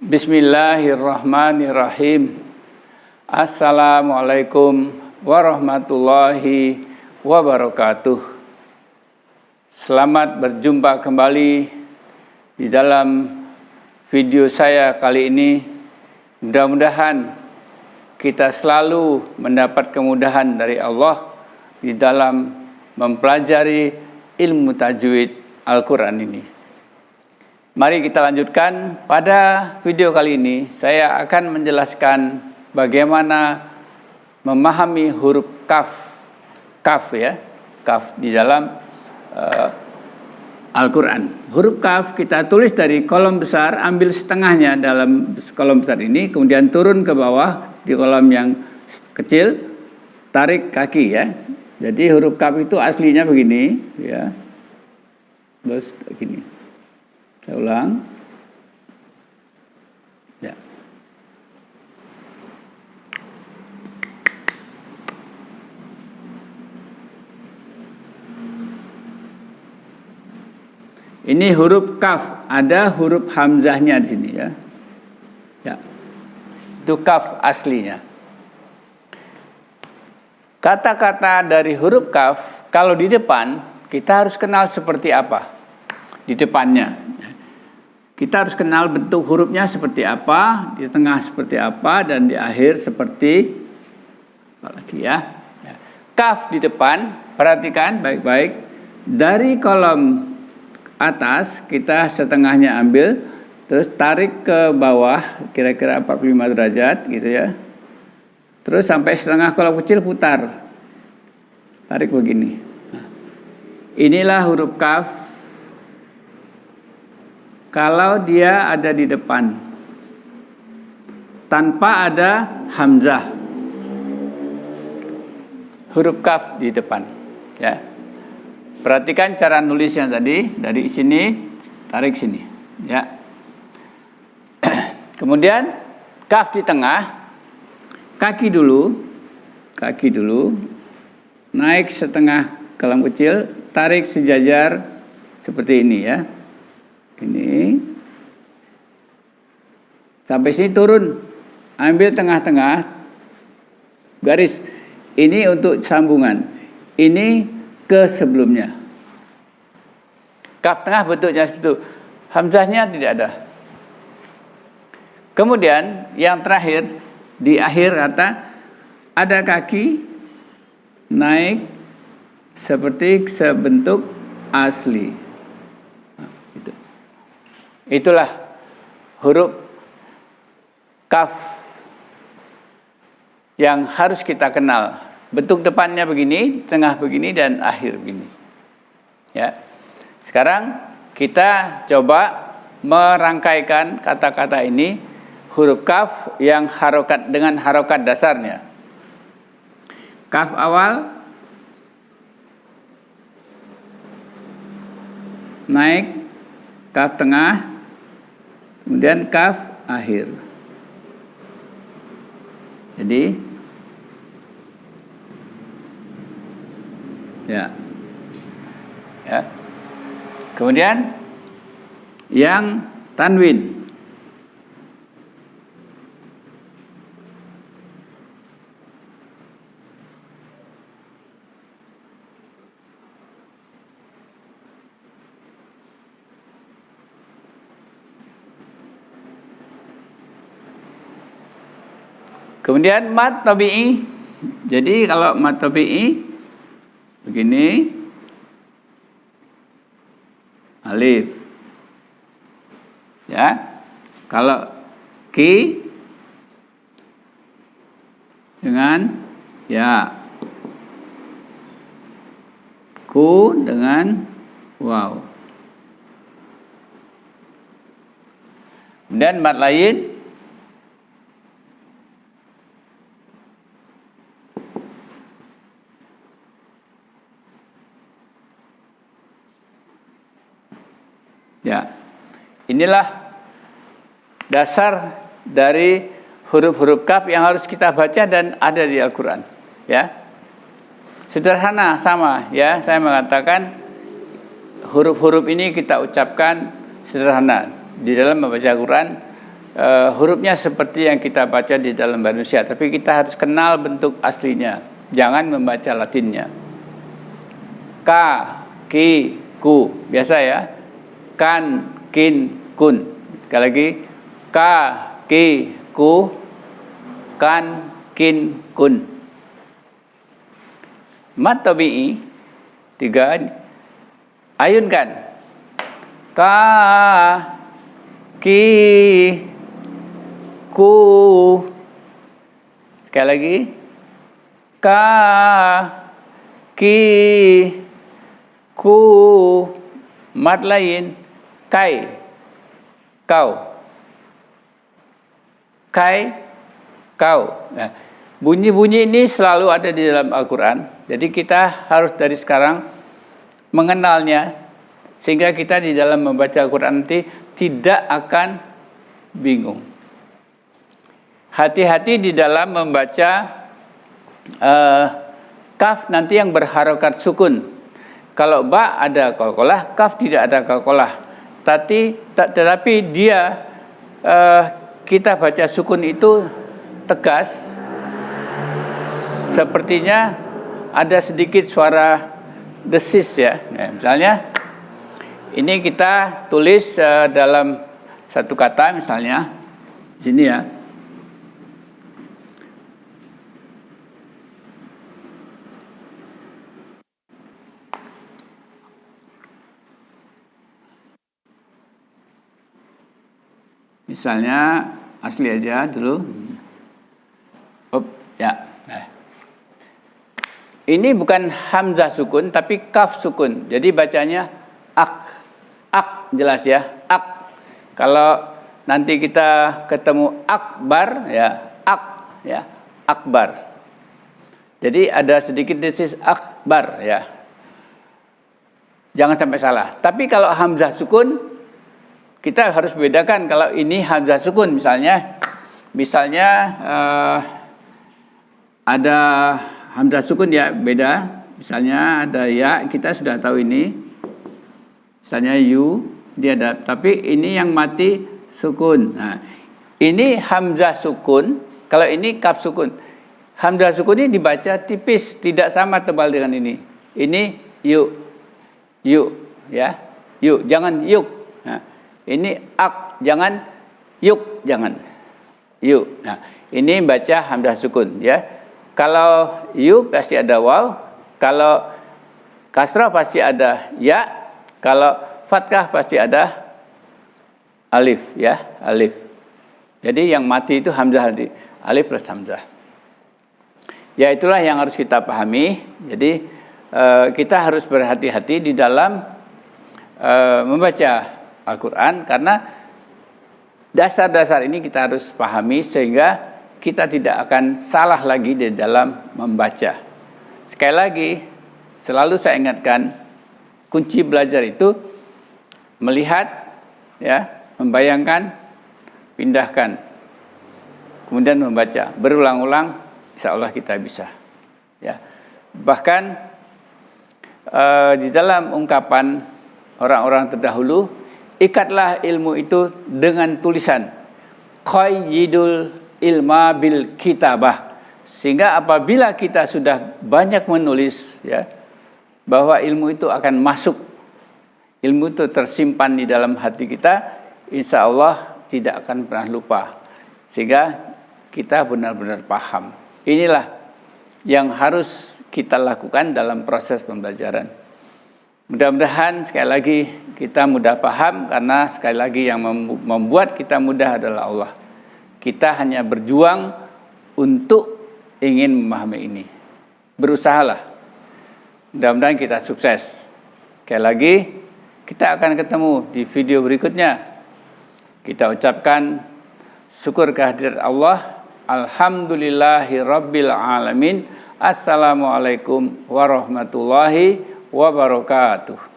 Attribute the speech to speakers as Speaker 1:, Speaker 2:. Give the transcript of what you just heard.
Speaker 1: Bismillahirrahmanirrahim. Assalamualaikum warahmatullahi wabarakatuh. Selamat berjumpa kembali di dalam video saya kali ini. Mudah-mudahan kita selalu mendapat kemudahan dari Allah di dalam mempelajari ilmu tajwid Al-Quran ini. Mari kita lanjutkan. Pada video kali ini saya akan menjelaskan bagaimana memahami huruf kaf di dalam Al-Quran. Huruf kaf kita tulis dari kolom besar, ambil setengahnya dalam kolom besar ini, kemudian turun ke bawah di kolom yang kecil, tarik kaki ya. Jadi huruf kaf itu aslinya begini ya. Terus begini. Saya ulang. Ya. Ini huruf kaf, ada huruf hamzahnya di sini ya. Ya. Itu kaf aslinya. Kata-kata dari huruf kaf kalau di depan kita harus kenal seperti apa di depannya. Kita harus kenal bentuk hurufnya seperti apa, di tengah seperti apa, dan di akhir seperti apa lagi ya. Kaf di depan, perhatikan baik-baik. Dari kolom atas kita setengahnya ambil, terus tarik ke bawah kira-kira 45 derajat gitu ya. Terus sampai setengah kolom kecil putar. Tarik begini. Nah, inilah huruf kaf. Kalau dia ada di depan tanpa ada hamzah, huruf kaf di depan ya. Perhatikan cara nulisnya tadi, dari sini tarik sini ya. Kemudian kaf di tengah, kaki dulu, naik setengah kolom kecil, tarik sejajar seperti ini ya. Ini sampai sini turun, ambil tengah-tengah garis. Ini untuk sambungan, ini ke sebelumnya. Kaf tengah bentuknya seperti itu, hamzahnya tidak ada. Kemudian yang terakhir di akhir kata ada kaki naik seperti sebentuk asli. Itulah huruf kaf yang harus kita kenal. Bentuk depannya begini, tengah begini, dan akhir begini. Ya. Sekarang kita coba merangkaikan kata-kata ini, huruf kaf yang harokat dengan harokat dasarnya. Kaf awal naik, kaf tengah, kemudian kaf akhir. Jadi ya. Kemudian yang tanwin. Kemudian mad tabi'i. Jadi kalau mad tabi'i begini, alif. Ya. Kalau ki dengan ya. Ku dengan waw. Dan mad lain ya, inilah dasar dari huruf-huruf kaf yang harus kita baca dan ada di Al-Quran. Ya, sederhana sama ya. Saya mengatakan huruf-huruf ini kita ucapkan sederhana di dalam membaca Al-Quran. hurufnya seperti yang kita baca di dalam bahasa Indonesia, tapi kita harus kenal bentuk aslinya. Jangan membaca Latinnya. Ka, ki, ku. Biasa ya. Kan, kin, kun. Sekali lagi. Ka, ki, ku. Kan, kin, kun. Mat tabi'i 3. Ayunkan. Ka, ki, ku. Sekali lagi. Ka, ki, ku. Mat lain. Kai, kau. Kai, kau. Nah, bunyi-bunyi ini selalu ada di dalam Al-Quran. Jadi kita harus dari sekarang mengenalnya, sehingga kita di dalam membaca Al-Quran nanti tidak akan bingung. Hati-hati di dalam membaca kaf nanti yang berharokat sukun. Kalau ba ada qalqalah, kaf tidak ada qalqalah. Tetapi dia kita baca sukun itu tegas. Sepertinya ada sedikit suara desis ya. Nah, misalnya ini kita tulis dalam satu kata, misalnya sini ya. Misalnya asli aja dulu. Ya. Nah. Ini bukan hamzah sukun tapi kaf sukun. Jadi bacanya ak. Ak jelas ya. Ak. Kalau nanti kita ketemu akbar ya, ak ya, akbar. Jadi ada sedikit desis akbar ya. Jangan sampai salah. Tapi kalau hamzah sukun kita harus bedakan. Kalau ini hamzah sukun misalnya ada hamzah sukun ya beda. Misalnya ada ya, kita sudah tahu ini. Misalnya yu, dia ada. Tapi ini yang mati sukun. Nah, ini hamzah sukun. Kalau ini kaf sukun. Hamzah sukun ini dibaca tipis, tidak sama tebal dengan ini. Ini yuk, yuk, ya, yuk. Jangan yuk. Nah, ini ak, jangan yuk, jangan yuk. Nah, ini baca hamzah sukun, ya. Kalau yu pasti ada waw, kalau kasrah pasti ada ya, kalau fathah pasti ada alif ya, alif. Jadi yang mati itu hamzah, alif plus hamzah. Ya itulah yang harus kita pahami. Jadi kita harus berhati-hati di dalam membaca Al-Quran, karena dasar-dasar ini kita harus pahami sehingga kita tidak akan salah lagi di dalam membaca. Sekali lagi, selalu saya ingatkan, kunci belajar itu melihat, ya, membayangkan, pindahkan, kemudian membaca, berulang-ulang, insya Allah kita bisa. Ya, bahkan di dalam ungkapan orang-orang terdahulu, ikatlah ilmu itu dengan tulisan. Qayyidul ilma bil kitabah, sehingga apabila kita sudah banyak menulis, ya, bahwa ilmu itu akan masuk, ilmu itu tersimpan di dalam hati kita, insya Allah tidak akan pernah lupa, sehingga kita benar-benar paham. Inilah yang harus kita lakukan dalam proses pembelajaran. Mudah-mudahan sekali lagi kita mudah paham, karena sekali lagi yang membuat kita mudah adalah Allah. Kita hanya berjuang untuk ingin memahami ini. Berusahalah. Mudah-mudahan kita sukses. Sekali lagi, kita akan ketemu di video berikutnya. Kita ucapkan syukur kehadirat Allah. Alhamdulillahi Rabbil Alamin. Assalamualaikum warahmatullahi wabarakatuh.